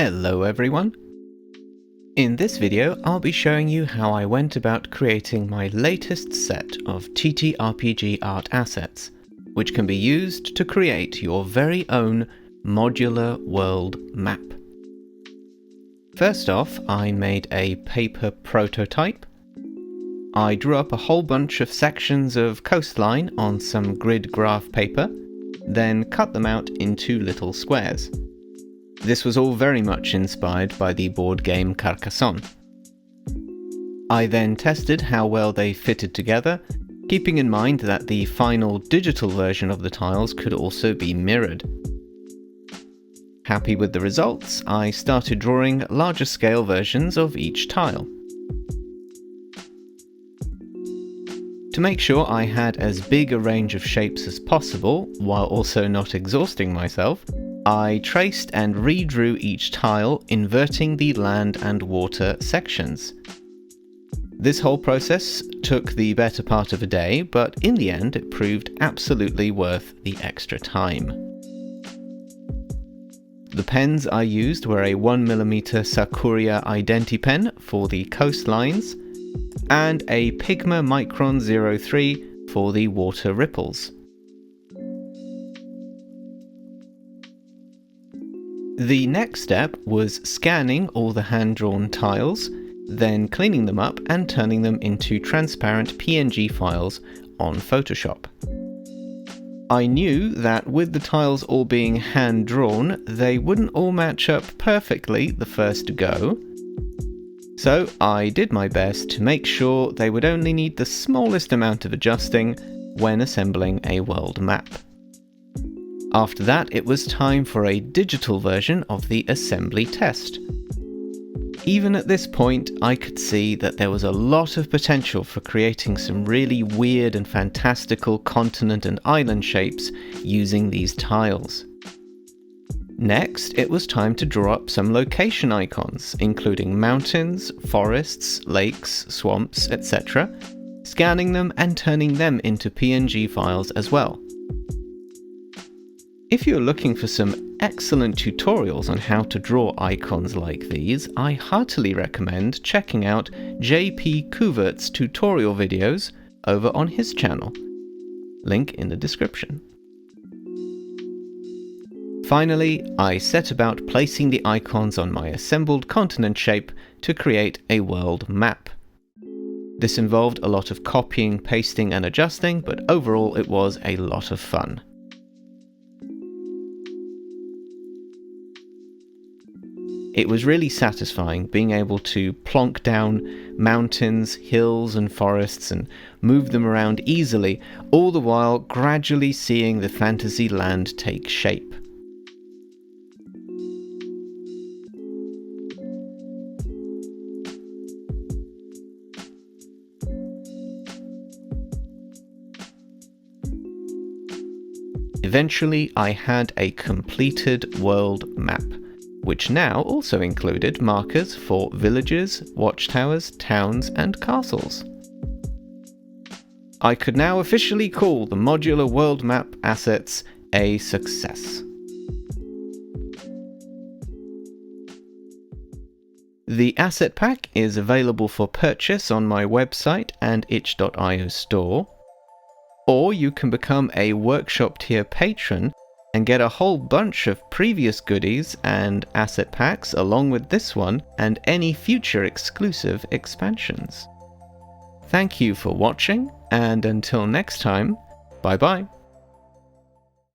Hello everyone! In this video I'll be showing you how I went about creating my latest set of TTRPG art assets, which can be used to create your very own modular world map. First off, I made a paper prototype. I drew up a whole bunch of sections of coastline on some grid graph paper, then cut them out into little squares. This was all very much inspired by the board game Carcassonne. I then tested how well they fitted together, keeping in mind that the final digital version of the tiles could also be mirrored. Happy with the results, I started drawing larger scale versions of each tile. To make sure I had as big a range of shapes as possible, while also not exhausting myself, I traced and redrew each tile, inverting the land and water sections. This whole process took the better part of a day, but in the end it proved absolutely worth the extra time. The pens I used were a 1mm Sakuria Identi-pen for the coastlines, and a Pigma Micron 03 for the water ripples. The next step was scanning all the hand-drawn tiles, then cleaning them up and turning them into transparent PNG files on Photoshop. I knew that with the tiles all being hand-drawn, they wouldn't all match up perfectly the first go, so I did my best to make sure they would only need the smallest amount of adjusting when assembling a world map. After that, it was time for a digital version of the assembly test. Even at this point, I could see that there was a lot of potential for creating some really weird and fantastical continent and island shapes using these tiles. Next, it was time to draw up some location icons, including mountains, forests, lakes, swamps, etc., scanning them and turning them into PNG files as well. If you're looking for some excellent tutorials on how to draw icons like these, I heartily recommend checking out JP Couvert's tutorial videos over on his channel. Link in the description. Finally, I set about placing the icons on my assembled continent shape to create a world map. This involved a lot of copying, pasting and adjusting, but overall it was a lot of fun. It was really satisfying being able to plonk down mountains, hills and forests and move them around easily, all the while gradually seeing the fantasy land take shape. Eventually, I had a completed world map, which now also included markers for villages, watchtowers, towns, and castles. I could now officially call the Modular World Map assets a success. The asset pack is available for purchase on my website and itch.io store, or you can become a workshop tier patron and get a whole bunch of previous goodies and asset packs along with this one and any future exclusive expansions. Thank you for watching, and until next time, bye bye.